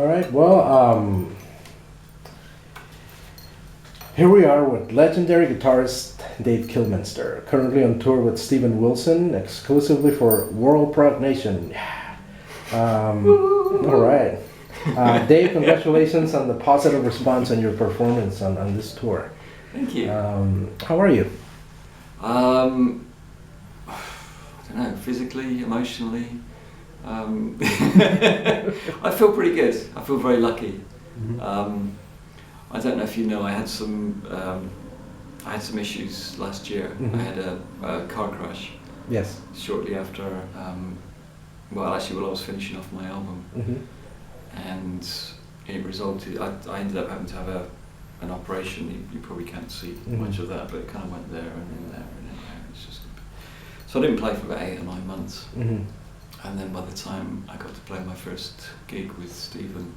All right. Well, here we are with legendary guitarist Dave Kilminster, currently on tour with Steven Wilson, exclusively for Prog-Nation. All right. Dave, congratulations on the positive response on your performance on this tour. Thank you. How are you? I don't know, physically, emotionally. I feel pretty good. I feel very lucky. Mm-hmm. I don't know if you know, I had some issues last year. Mm-hmm. I had a car crash. Yes. Shortly after, while I was finishing off my album, Mm-hmm. and it resulted. I ended up having to have an operation. You probably can't see Mm-hmm. much of that, but it kind of went there and in there and in there. It's just so I didn't play for about 8 or 9 months, Mm-hmm. and then by the time I got to play my first gig with Stephen,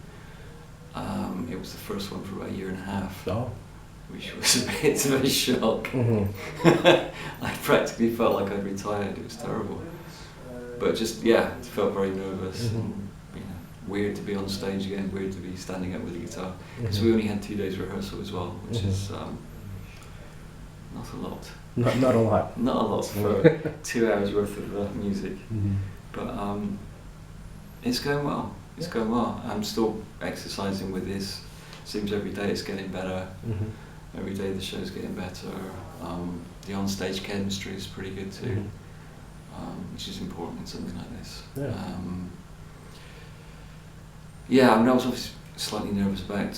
it was the first one for about 1.5 years, Oh. which was a bit of a shock. Mm-hmm. I practically felt like I'd retired. It was terrible, but just it felt very nervous. Mm-hmm. And, weird to be on stage again, weird to be standing up with the guitar, because Mm-hmm. we only had 2 days rehearsal as well, which Mm-hmm. is not a lot. Not a lot. Not a lot for 2 hours worth of music, Mm-hmm. but it's going well. It's going well. I'm still exercising with this. Seems every day it's getting better. Mm-hmm. Every day the show's getting better. The on-stage chemistry is pretty good too, Mm-hmm. Which is important in something like this. Yeah. I mean, I was obviously slightly nervous about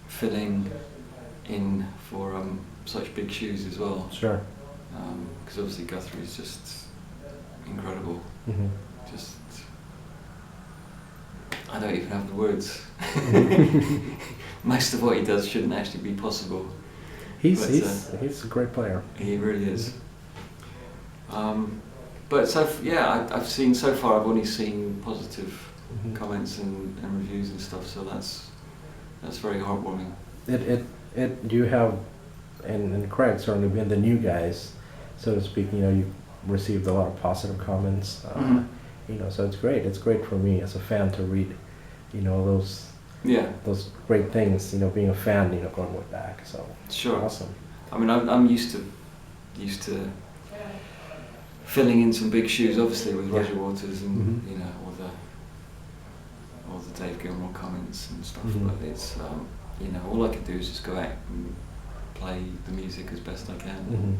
filling in for such big shoes as well. Sure. Because obviously Guthrie is just incredible. Mm-hmm. Just, I don't even have the words. Most of what he does shouldn't actually be possible. He's a great player. He really is. But I've seen so far. I've only seen positive Mm-hmm. comments and reviews and stuff. So that's very heartwarming. You have, and Craig certainly being the new guys, so to speak. You received a lot of positive comments. So it's great. It's great for me as a fan to read, those great things. Being a fan, going way back. So sure. Awesome. I mean, I'm used to filling in some big shoes, obviously with Roger Waters and Mm-hmm. all the Dave Gilmour comments and stuff. Mm-hmm. But it's all I can do is just go out and play the music as best I can. Mm-hmm.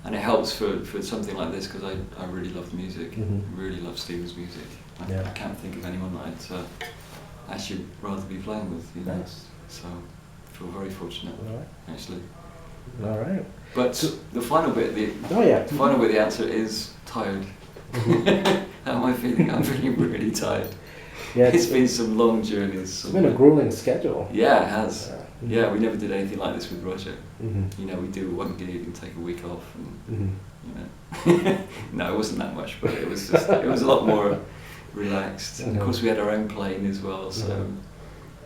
And it helps for something like this because I really love the music. Mm-hmm. I really love Stephen's music. I can't think of anyone that I'd actually rather be playing with. Nice. So I feel very fortunate, actually. All right. But the final bit, the final bit, the answer is tired. How am I feeling? I'm feeling really tired. Yeah, it's been some long journeys. It's been a grueling schedule. Yeah, it has. Yeah, we never did anything like this with Roger. Mm-hmm. We do one gig and take a week off, and Mm-hmm. no, it wasn't that much, but it was just it was a lot more relaxed. And of course, we had our own plane as well, so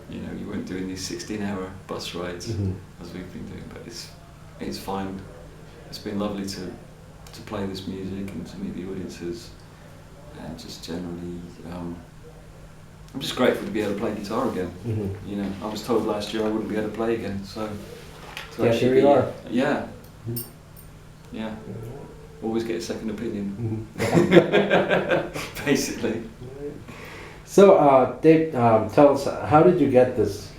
you weren't doing these 16-hour bus rides as we've been doing. But it's fine. It's been lovely to play this music and to meet the audiences, and just generally. I'm just grateful to be able to play guitar again. Mm-hmm. I was told last year I wouldn't be able to play again, so. Here you are. Yeah. Mm-hmm. Yeah. Always get a second opinion. Mm-hmm. Basically. So, Dave, tell us, how did you get this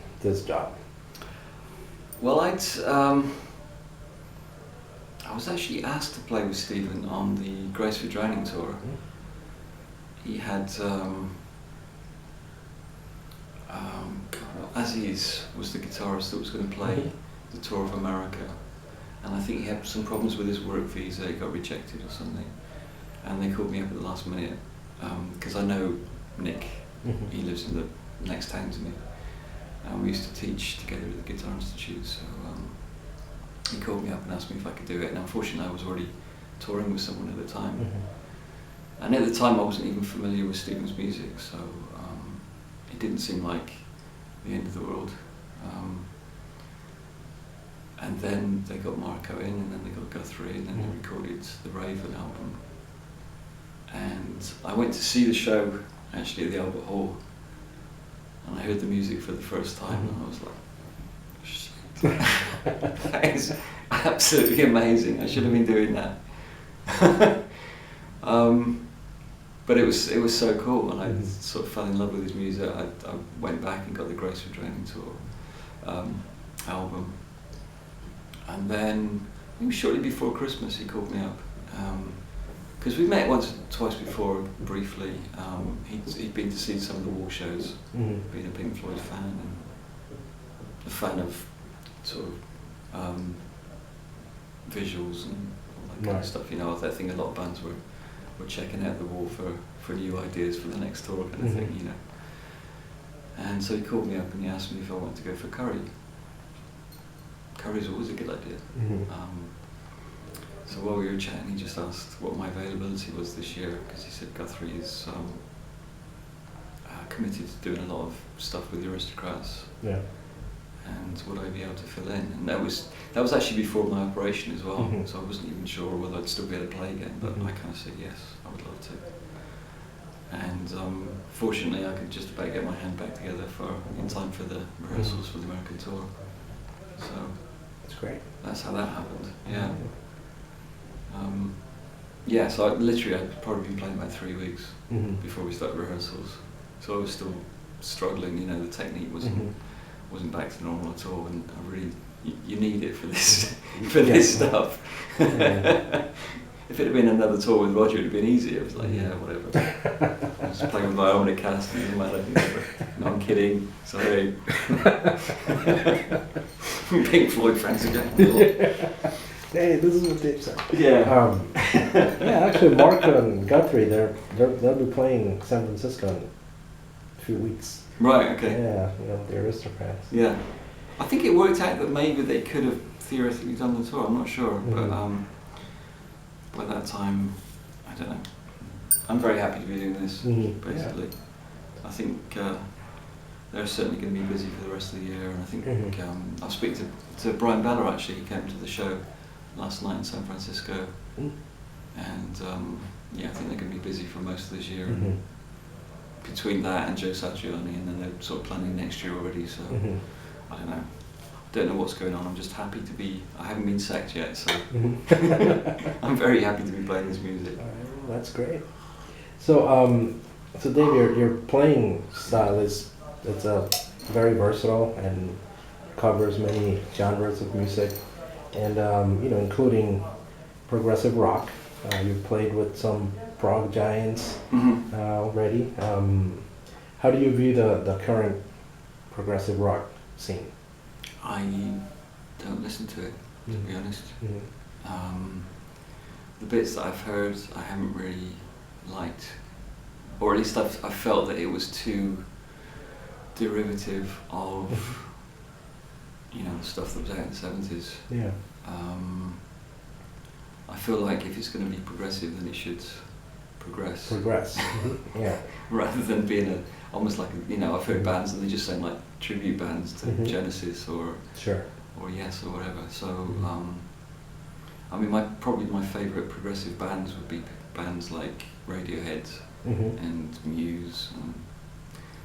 job? Well, I was actually asked to play with Stephen on the Grace for Drowning tour. He had. Aziz was the guitarist that was going to play the tour of America, and I think he had some problems with his work visa. He got rejected or something, and they called me up at the last minute because I know Nick. He lives in the next town to me, and we used to teach together at the Guitar Institute. So he called me up and asked me if I could do it, and unfortunately I was already touring with someone at the time, and at the time I wasn't even familiar with Stephen's music, so it didn't seem like the end of the world. And then they got Marco in, and then they got Guthrie, and then they recorded the Raven album. And I went to see the show actually at the Albert Hall, and I heard the music for the first time, and I was like, shit, that is absolutely amazing. I should have been doing that. But it was so cool, and I sort of fell in love with his music. I went back and got the Grace for Training Tour album, and then I think shortly before Christmas he called me up, because we met once or twice before briefly. He'd been to see some of the Wall shows, being a Pink Floyd fan and a fan of sort of visuals and all that kind of stuff. You know, I think a lot of bands were checking out the Wall for new ideas for the next tour kind of thing, you know. And so he called me up and he asked me if I wanted to go for Curry. Curry's always a good idea. So while we were chatting, he just asked what my availability was this year, because he said Guthrie is committed to doing a lot of stuff with the Aristocrats. Yeah. And would I be able to fill in? And that was actually before my operation as well, so I wasn't even sure whether I'd still be able to play again, but I kind of said yes, I would love to. And fortunately I could just about get my hand back together in time for the rehearsals for the American tour. So that's great. That's how that happened, yeah. Yeah, so I'd probably been playing about 3 weeks before we started rehearsals. So I was still struggling, you know, the technique wasn't back to normal at all, and I really, you need it for this this stuff. If it had been another tour with Roger, it would have been easier. It was like, yeah, whatever. I was just playing with my own cast, it doesn't matter. No, I'm kidding, sorry. Pink Floyd fans again. Hey, this is what Dave said. Yeah. Yeah, actually, Mark and Guthrie, they'll be playing San Francisco in a few weeks. Right, okay. Yeah, you know, the Aristocrats. Yeah. I think it worked out that maybe they could have theoretically done the tour, I'm not sure, but by that time, I don't know. I'm very happy to be doing this, basically. Yeah. I think they're certainly going to be busy for the rest of the year, and I think I'll speak to Brian Beller actually. He came to the show last night in San Francisco, and yeah, I think they're going to be busy for most of this year. Between that and Joe Satriani, and then they're sort of planning next year already, so I don't know what's going on. I'm just happy to be, I haven't been sacked yet, so I'm very happy to be playing this music. Well, that's great. So so Dave, your playing style it's very versatile and covers many genres of music, and you know, including progressive rock. You've played with some prog giants already. How do you view the current progressive rock scene? I don't listen to it, to be honest. The bits that I've heard I haven't really liked, or at least I felt that it was too derivative of you know, the stuff that was out in the 70s. Yeah. I feel like if it's going to be progressive, then it should progress. Yeah. Rather than being almost like you know, I've heard bands and they just sound like tribute bands to Genesis or Yes or whatever. So I mean, probably my favourite progressive bands would be bands like Radiohead and Muse, and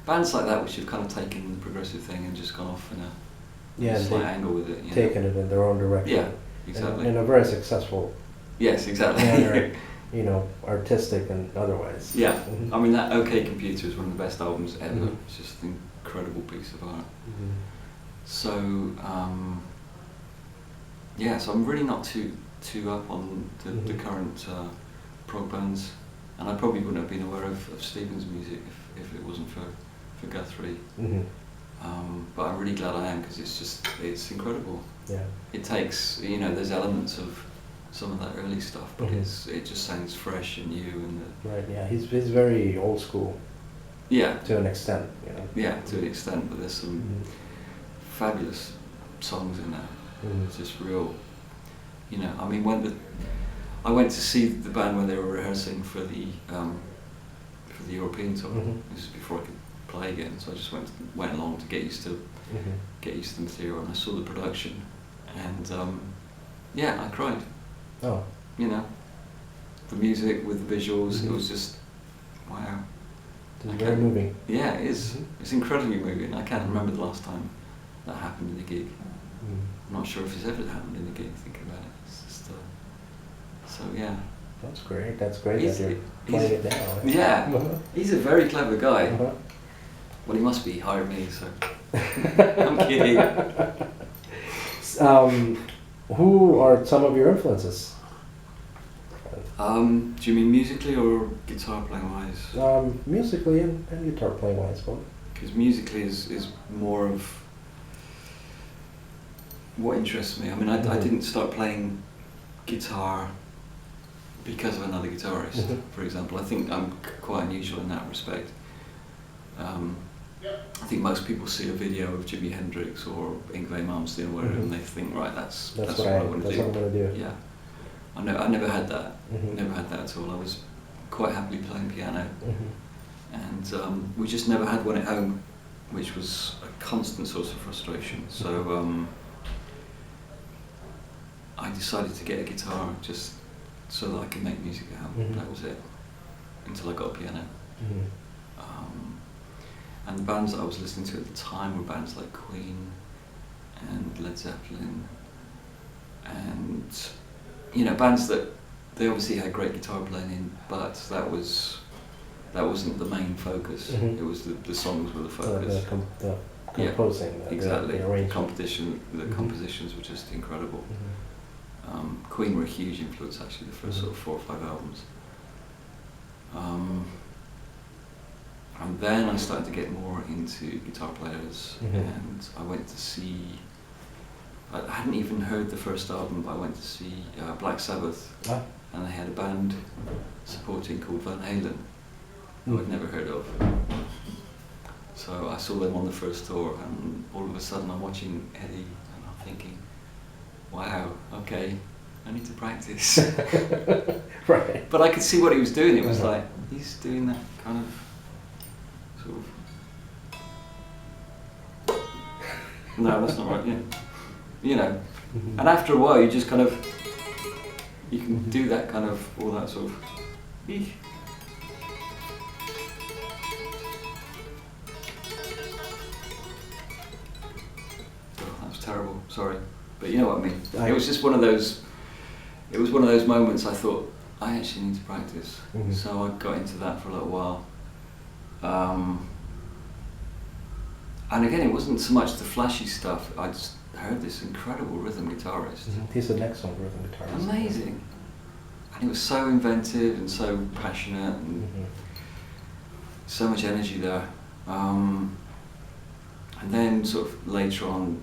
bands like that, which have kind of taken the progressive thing and just gone off in a slight angle with it. Taken it in their own direction. Yeah, exactly. In a very successful. Yes, exactly. Manner, you know, artistic and otherwise. Yeah, I mean that OK Computer is one of the best albums ever. It's just an incredible piece of art. So yeah, so I'm really not too up on the current prog bands, and I probably wouldn't have been aware of Stephen's music if it wasn't for Guthrie. But I'm really glad I am, because it's incredible. Yeah. It takes, you know, there's elements of some of that early stuff, but it just sounds fresh and new, and right. Yeah, he's very old school. Yeah. To an extent, you know. Yeah, to an extent, but there's some fabulous songs in there. It's just real. You know, I mean, I went to see the band when they were rehearsing for the European tour. This is before I could play again, so I just went along to get used to the material, and I saw the production, and yeah, I cried. Oh. You know, the music with the visuals, it was just wow. It's very moving. Yeah, it is. It's incredibly moving. I can't remember the last time that happened in a gig. I'm not sure if it's ever happened in a gig, thinking about it. It's just, so yeah. That's great. That's great that you're playing it now. Yeah, he's a very clever guy. Well, he must be. He hired me, so I'm kidding. Who are some of your influences? Do you mean musically or guitar playing wise? Musically and guitar playing wise, both. Because musically is more of what interests me. I mean, I didn't start playing guitar because of another guitarist, for example. I think I'm quite unusual in that respect. I think most people see a video of Jimi Hendrix or Yngwie Malmsteen or whatever, and they think, right, that's what I want to do. That's what I'm going to do. Yeah. I never had that. Never had that at all. I was quite happily playing piano, and we just never had one at home, which was a constant source of frustration. So I decided to get a guitar just so that I could make music at home. That was it. Until I got a piano. And the bands that I was listening to at the time were bands like Queen and Led Zeppelin, and bands that they obviously had great guitar playing in, but that wasn't the main focus. It was the songs were the focus. The composing, exactly. The arrangement. The compositions were just incredible. Queen were a huge influence actually. The first sort of 4 or 5 albums. And then I started to get more into guitar players, and I went to see. I hadn't even heard the first album, but I went to see Black Sabbath, and they had a band supporting called Van Halen, who I'd never heard of. So I saw them on the first tour, and all of a sudden I'm watching Eddie, and I'm thinking, wow, okay, I need to practice. Right. But I could see what he was doing. It was like, he's doing that kind of sort of... No, that's not right, yeah. And after a while you just kind of, you can do that kind of, all that sort of, eek. Oh, that was terrible, sorry. But you know what I mean. It was just one of those, it was one of those moments I thought, I actually need to practice. So I got into that for a little while. And again, it wasn't so much the flashy stuff, I just heard this incredible rhythm guitarist. He's the next one, rhythm guitarist. Amazing. And he was so inventive and so passionate and so much energy there. And then sort of later on,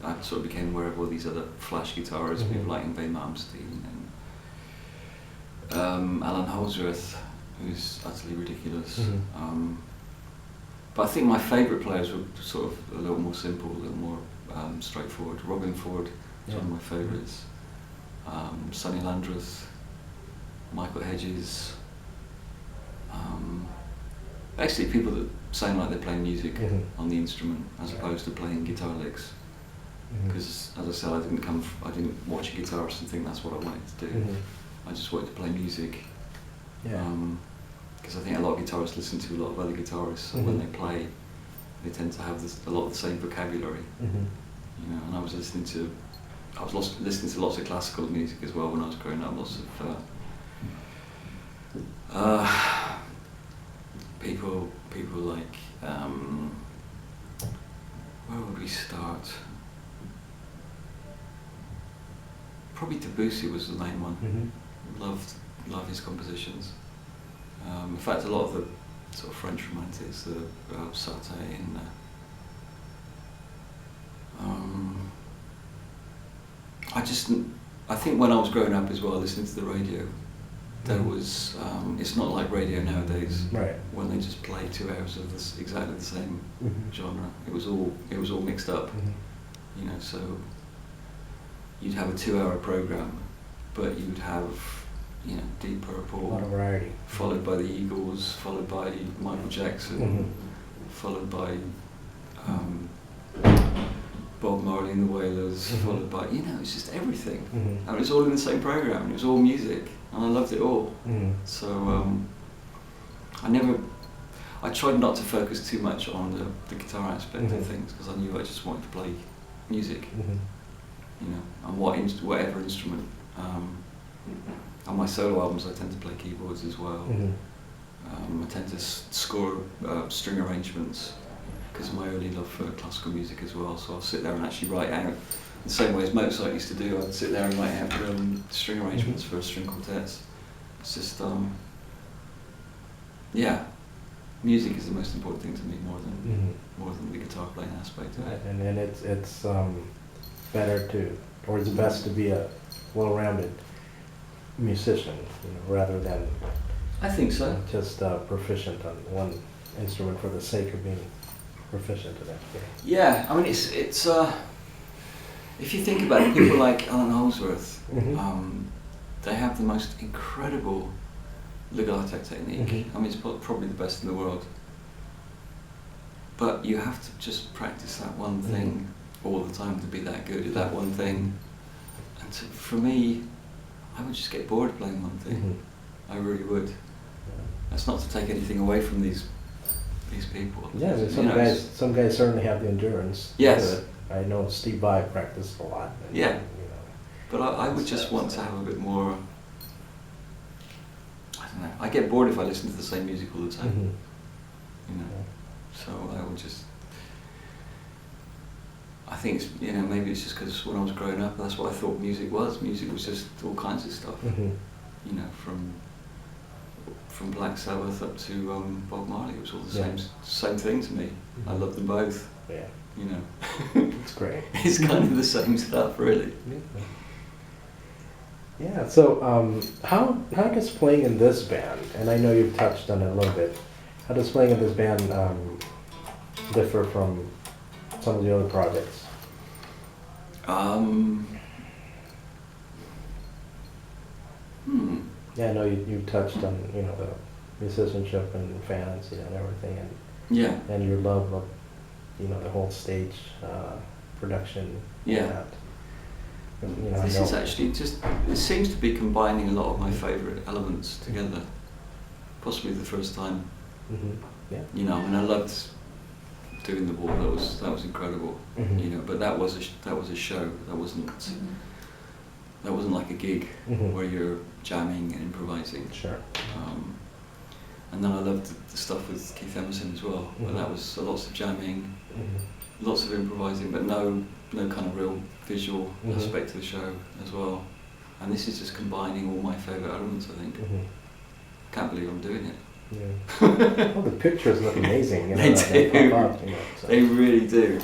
I sort of became aware of all these other flash guitarists, people like Yngwie Malmsteen and Alan Holdsworth, who's utterly ridiculous. But I think my favourite players were sort of a little more simple, a little more straightforward. Robin Ford is one of my favourites. Sonny Landreth, Michael Hedges. Basically people that sound like they're playing music on the instrument as opposed to playing guitar licks. Because as I said, I didn't watch a guitarist and think that's what I wanted to do. I just wanted to play music. Because I think a lot of guitarists listen to a lot of other guitarists, and when they play, they tend to have a lot of the same vocabulary. And I was listening to lots of classical music as well when I was growing up. Lots of people like where would we start? Probably Debussy was the main one. Love his compositions. In fact, a lot of the sort of French romantics, the Sartre and I think when I was growing up as well, listening to the radio, there was it's not like radio nowadays, when they just play 2 hours of this exactly the same genre. It was all mixed up, So you'd have a 2-hour program, but you would have Deep Purple, a lot of variety, followed by the Eagles, followed by Michael Jackson, followed by Bob Marley and the Wailers, followed by, it's just everything. And it was all in the same program, and it was all music, and I loved it all. So I I tried not to focus too much on the guitar aspect Mm-hmm. of things, because I knew I just wanted to play music, Mm-hmm. you know, and whatever instrument. On my solo albums I tend to play keyboards as well. Mm-hmm. I tend to score string arrangements because of my early love for classical music as well, so I'll sit there and actually write out, the same way as Mozart used to do. I'd sit there and write out string arrangements for string quartets. It's just, yeah, music is the most important thing to me, more than the guitar playing aspect of it. And then it's better to, or it's best to be a well-rounded musician, you know, rather than I think so. just proficient on one instrument for the sake of being proficient at it. Yeah, I mean it's if you think about it, people like Alan Holdsworth, they have the most incredible legato technique. I mean, it's probably the best in the world. But you have to just practice that one thing all the time to be that good at that one thing. And for me, I would just get bored playing one thing. I really would. That's not to take anything away from these people. Yeah, but some guys certainly have the endurance. Yes. I know Steve Vai practiced a lot. And, Yeah. you know, But I would just want to have a bit more. I don't know. I get bored if I listen to the same music all the time. You know. So I would just. I think it's, you know, maybe it's just because when I was growing up, that's what I thought music was. Music was just all kinds of stuff. You know, from Black Sabbath up to Bob Marley, it was all the same thing to me. I loved them both. Yeah. You know. It's great. It's kind of the same stuff, really. Yeah. So how does playing in this band, and I know you've touched on it a little bit, how does playing in this band differ from some of the other projects? Yeah, I know you've touched on, you know, the musicianship and fans, you know, and everything, and your love of, you know, the whole stage production. Yeah. That. You know, This is actually just, it seems to be combining a lot of my favourite elements together. Possibly the first time. Yeah. You know, I mean, I loved doing the wall. That was incredible. You know, but that was a show. That wasn't like a gig where you're jamming and improvising. Sure. And then I loved the stuff with Keith Emerson as well. But that was lots of jamming, lots of improvising, but no kind of real visual aspect to the show as well. And this is just combining all my favourite elements, I think. Can't believe I'm doing it. Yeah. Well, the pictures look amazing. You know, They do. pop up, you know, so. They really do.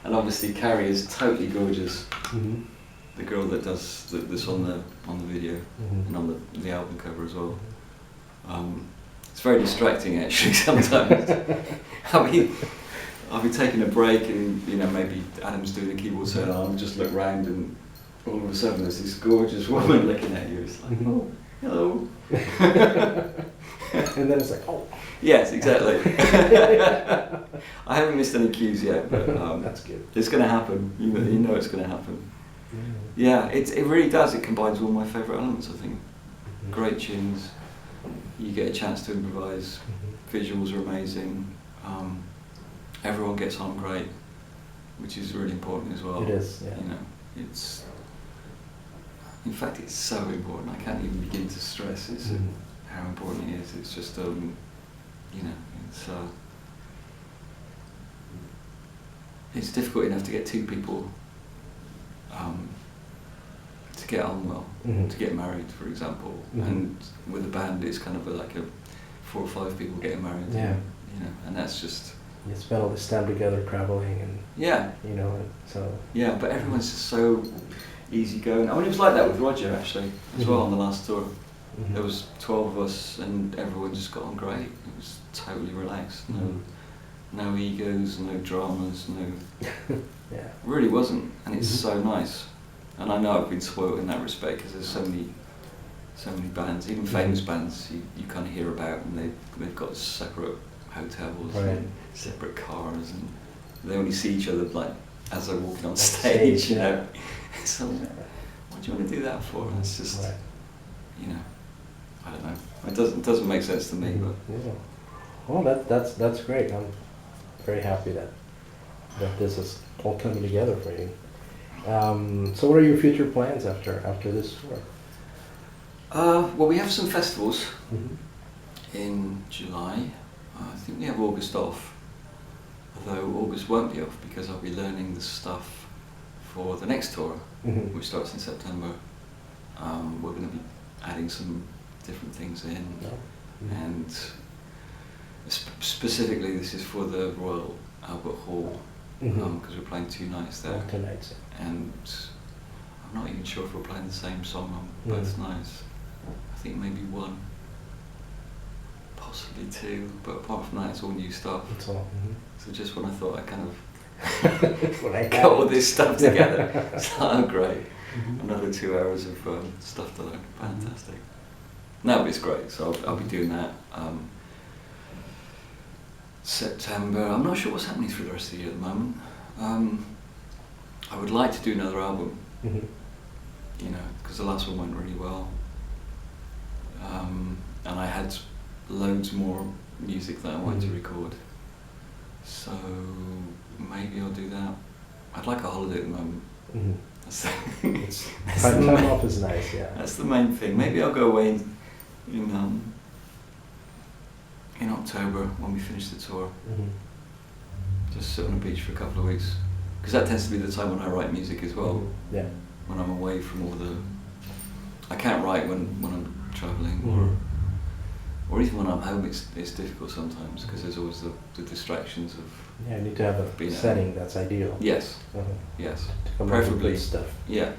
And obviously Carrie is totally gorgeous. The girl that does this on the video and on the album cover as well. It's very distracting actually sometimes. I'll be taking a break and, you know, maybe Adam's doing the keyboard solo, and I'll just look round and all of a sudden there's this gorgeous woman looking at you. It's like, oh, hello. And then it's like, oh. Yes, exactly. I haven't missed any cues yet, but that's good. It's going to happen. You know it's going to happen. Yeah, it really does. It combines all my favourite elements, I think. Great tunes. You get a chance to improvise. Visuals are amazing. Everyone gets on great, which is really important as well. It is, yeah. You know, it's. In fact, it's so important. I can't even begin to stress how important it is. It's just, you know, it's difficult enough to get two people to get on well, to get married, for example. And with a band, it's kind of like a 4 or 5 people getting married. Yeah. You know, and that's just. You spend all this time together traveling and. Yeah. You know, so. Yeah, but everyone's just so easygoing. I mean, it was like that with Roger actually as well on the last tour. There was 12 of us and everyone just got on great. It was totally relaxed. No egos, no dramas, no. Yeah. Really wasn't, and it's so nice. And I know I've been spoiled in that respect because there's so many bands, even famous bands you kind of hear about, and they've got separate hotels and separate cars, and they only see each other like as they're walking on stage. You know, so what do you want to do that for? It's just, you know, I don't know. It doesn't make sense to me, but. Yeah. Well, that's great. I'm very happy that this is all coming together for you. So what are your future plans after this tour? Well, we have some festivals Mm-hmm. in July. I think we have August off, although August won't be off because I'll be learning the stuff for the next tour, Mm-hmm. which starts in September. We're going to be adding some different things in, Mm-hmm. and specifically this is for the Royal Albert Hall, because we're playing 2 nights there. Tonight. And I'm not even sure if we're playing the same song on both nights. I think maybe 1, possibly 2, but apart from that it's all new stuff. That's all. Mm-hmm. So just when I thought I kind of When I got all this stuff together, it's like, oh great, Mm-hmm. another 2 hours of stuff to learn, fantastic. No, but it's great, so I'll be doing that. September, I'm not sure what's happening through the rest of the year at the moment. I would like to do another album, Mm-hmm. you know, because the last one went really well. And I had loads more music that I wanted to record. So maybe I'll do that. I'd like a holiday at the moment. Mm-hmm. That's Time off is nice, yeah. That's the main thing. Maybe I'll go away in October when we finish the tour. Mm-hmm. Just sit on the beach for a couple of weeks. Because that tends to be the time when I write music as well. Mm-hmm. Yeah. When I'm away from all the... I can't write when I'm travelling, or even when I'm home. It's difficult sometimes because there's always the distractions of... Yeah, you need to have a Being setting that's ideal. Yes, Uh-huh. yes. To come up with Preferably, good stuff. yeah.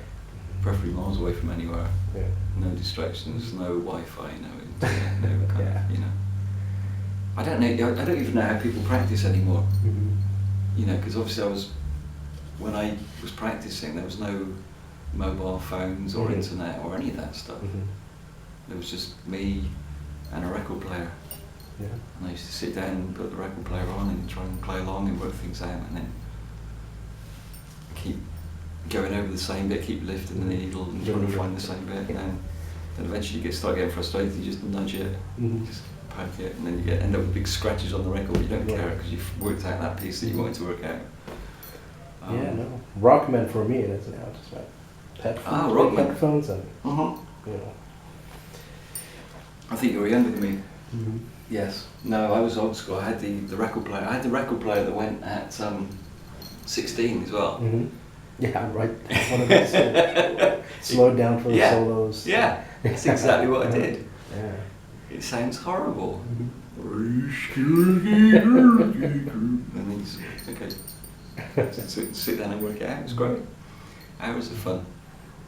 Preferably miles away from anywhere. Yeah. No distractions, no Wi-Fi, no internet, no kind Yeah. of, you know. I don't even know how people practice anymore. Mm-hmm. You know, because obviously when I was practicing, there was no mobile phones or internet or any of that stuff. Mm-hmm. There was just me and a record player. Yeah. And I used to sit down and put the record player on and try and play along and work things out, and then keep going over the same bit, keep lifting the needle and trying to find the same bit, and then eventually you start getting frustrated, you just nudge it, Mm-hmm. just poke it, and then you end up with big scratches on the record, but you don't care because you've worked out that piece that you wanted to work out. Yeah, no. Rockman for me it is now. Just like headphones, Rockman. headphones and, Uh-huh. you know. I think you were younger than me. Mm-hmm. Yes. No, I was old school. I had the record player. I had the record player that went at 16 as well. Mm-hmm. Yeah, right. One of those slowed down for the Yeah. solos. Yeah, that's exactly what I did. Yeah. It sounds horrible. Mm-hmm. And then okay, sit down and work it out. It's great. Hours of fun.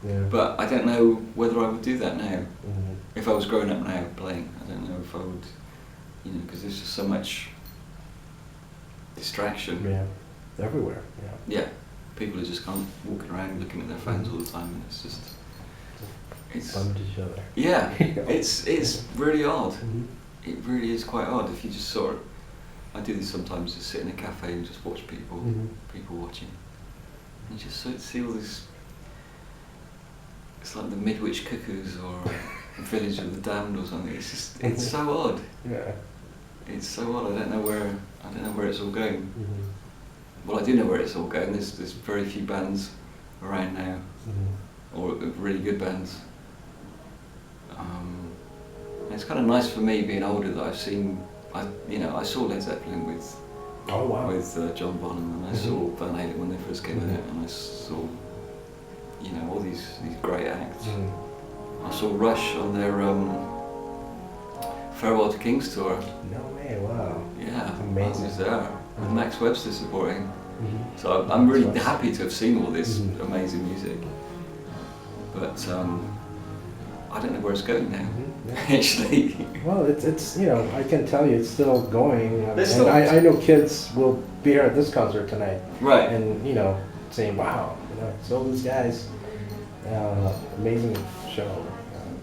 Yeah. But I don't know whether I would do that now. Mm-hmm. If I was growing up now playing, I don't know if I would, you know, because there's just so much distraction. Yeah. Everywhere. Yeah. Yeah, people are just kind of walking around looking at their phones all the time, and it's Bummed each other. yeah, it's really odd. Mm-hmm. It really is quite odd if you just sort of. I do this sometimes, just sit in a cafe and just watch people, Mhm. people watching. And you just sort of see all this. It's like the Midwich Cuckoos or Village of the Damned or something. It's so odd. Yeah. It's so odd. I don't know where it's all going. Mm-hmm. Well, I do know where it's all going. There's very few bands around now, Mm-hmm. or really good bands. And it's kind of nice for me being older that I've seen. I saw Led Zeppelin with Oh wow. John Bonham, and I saw Van Halen when they first came out, and I saw all these great acts. Mm. I saw Rush on their Farewell to Kings tour. No way. Wow. Yeah, Amazing. I was there with Max Webster supporting. Mm-hmm. So I'm really That's happy to have seen all this Mhm. amazing music. But I don't know where it's going now. Mhm. Actually. Well, it's I can tell you it's still going. There's still- I know kids will be here at this concert tonight Right. and saying, wow, it's all these guys, amazing show.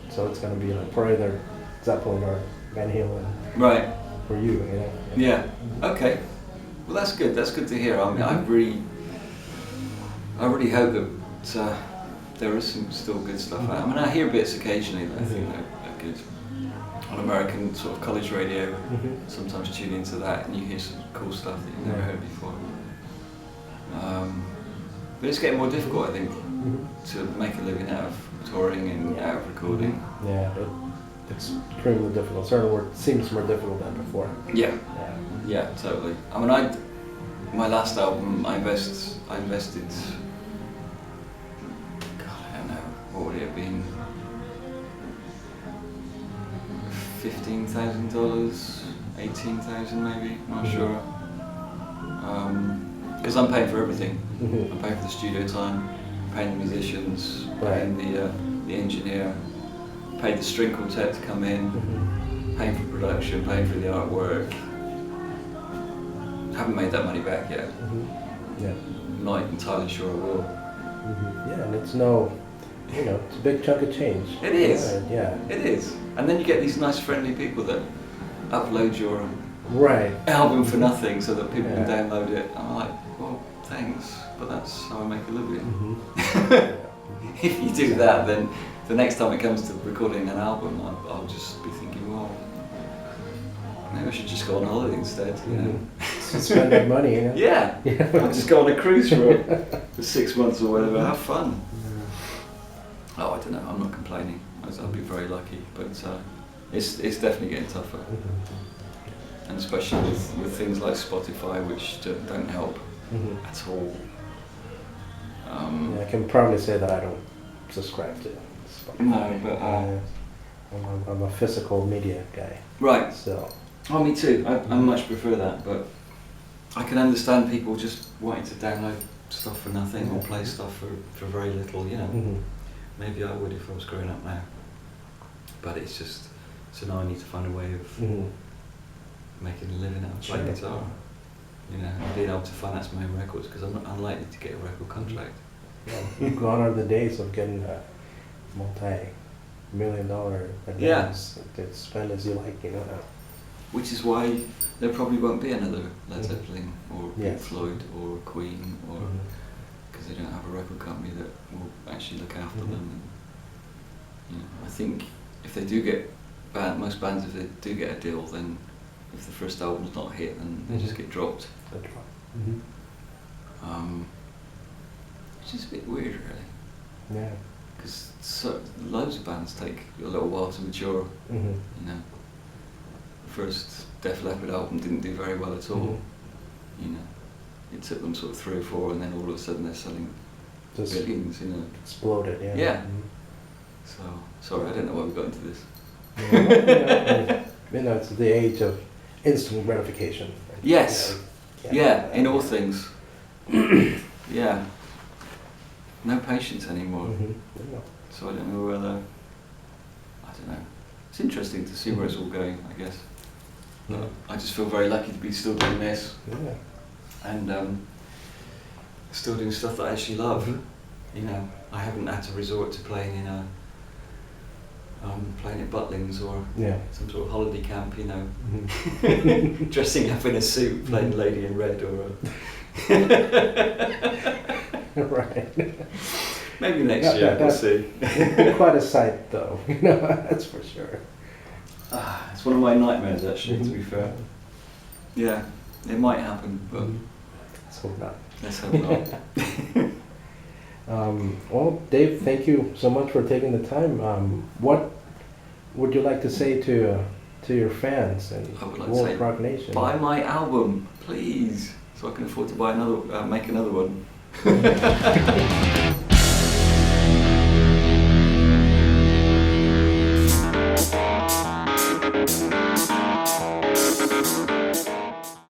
So it's gonna be for either Zeppelin or Van Halen Right. for you, Yeah. Okay. Well, that's good. That's good to hear. I mean, I really hope that there is some still good stuff out. I mean, I hear bits occasionally that I think are good. on American sort of college radio. Mhm. Sometimes tune into that and you hear some cool stuff that you've never heard before. But it's getting more difficult, I think, Mhm. to make a living out of touring and out of recording. Yeah, it's extremely difficult. Certainly, seems more difficult than before. Yeah, Yeah. yeah, totally. I mean, my last album, I invested. God, I don't know, what would it have been? $15,000, $18,000 maybe. Not sure. Because I'm paying for everything. Mhm. I'm paying for the studio time, paying the musicians, Right. paying the engineer, paying the string quartet to come in, Mhm. paying for production, paying for the artwork. Haven't made that money back yet. Mhm. Yeah. I'm not entirely sure I will. Mhm. Yeah, and it's no, it's a big chunk of change. It is. Yeah. It is. And then you get these nice friendly people that upload your Right. album for nothing so that people can Yeah. download it. I'm like, well, thanks, but that's how I make a living. Mhm. Yeah. If you do that, then the next time it comes to recording an album, I'll just be thinking, well, maybe I should just go on holiday instead, you know? Mhm. Spend that money, Yeah, I'll just go on a cruise for 6 months or whatever, have fun. Oh, I don't know, I'm not complaining. I'll be very lucky, but it's definitely getting tougher. Mhm. And especially with things like Spotify, which don't help Mhm. at all. Yeah, I can probably say that I don't subscribe to Spotify. No, but I'm a physical media guy, right. so. Oh, me too. I much prefer that, but I can understand people just wanting to download stuff for nothing or play stuff for very little, you know. Mhm. Maybe I would if I was growing up now. But it's just, so now I need to find a way of Mhm. making a living out of playing Sure. guitar. You know, and being able to finance my own records, because I'm not unlikely to get a record contract. Yeah, gone are the days of getting a multi-million-dollar advance to spend as you like, Which is why there probably won't be another Led Mhm. Zeppelin or Pink Yes. Floyd or Queen, or Mhm. because they don't have a record company that will actually look after Mhm. them. And, I think if they do get most bands, if they do get a deal, then if the first album's not a hit, then they just Mhm. get dropped. That's right. Mhm. Which is a bit weird, really, Yeah. because loads of bands take a little while to mature. Mhm. The first Def Leppard album didn't do very well at all. Mhm. It took them sort of 3 or 4, and then all of a sudden they're selling Just billions. exploded, yeah. Yeah. Mhm. So sorry, I don't know why we got into this. It's the age of instant gratification. Yes. Yeah, in all things. Yeah. No patience anymore. Mhm. So I don't know whether. I don't know. It's interesting to see where it's all going, I guess. Yeah. I just feel very lucky to be still doing this Yeah. and still doing stuff that I actually love. Mhm. I haven't had to resort to playing in playing at Butlins or Yeah. some sort of holiday camp, Mhm. dressing up in a suit, playing Lady in Red or Right. maybe next year, we'll see. Quite a sight, though. That's for sure. It's one of my nightmares, actually, to be fair. Yeah, it might happen, but Let's hope not. let's hope not. Well, Dave, thank you so much for taking the time. What would you like to say to your fans and I would like to World say, Prog-Nation? buy my album, please, so I can afford to buy another, make another one.